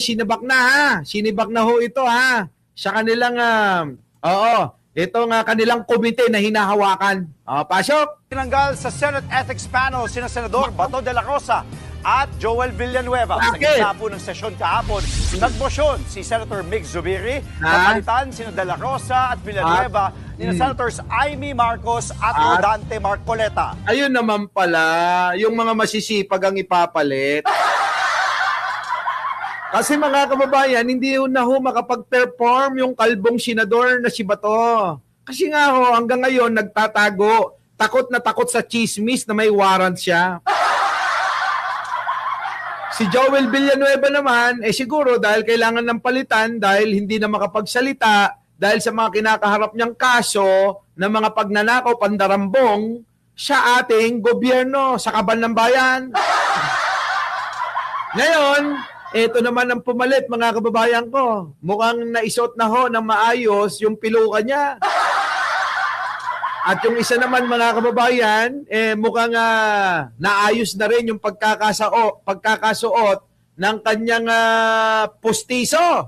Sinibak na ha. Sinibak na ho ito ha. Sa kanilang, itong kanilang komite na hinahawakan. Pasok! Tinanggal sa Senate Ethics Panel sina Senador Bato de la Rosa at Joel Villanueva. Sa Bakit? gitna po ng sesyon kahapon, nagmosyon si Senator Mig Zubiri na palitan sina de la Rosa at Villanueva ni Senators Amy Marcos at Rodante Marcoleta. Ayun naman pala, yung mga masisipag ang ipapalit. Kasi mga kababayan, hindi na ho makapag-perform yung kalbong senador na si Bato. Kasi nga ho, hanggang ngayon nagtatago. Takot na takot sa chismis na may warrant siya. Si Joel Villanueva naman, siguro dahil kailangan ng palitan, dahil hindi na makapagsalita, dahil sa mga kinakaharap niyang kaso na mga pagnanakaw, pandarambong, siya ating gobyerno sa kaban ng bayan. Ngayon, ito naman ang pumalit, mga kababayan ko. Mukhang naisot na ho ng maayos yung piluka niya. At yung isa naman, mga kababayan, mukhang naayos na rin yung pagkakasuot ng kanyang pustiso.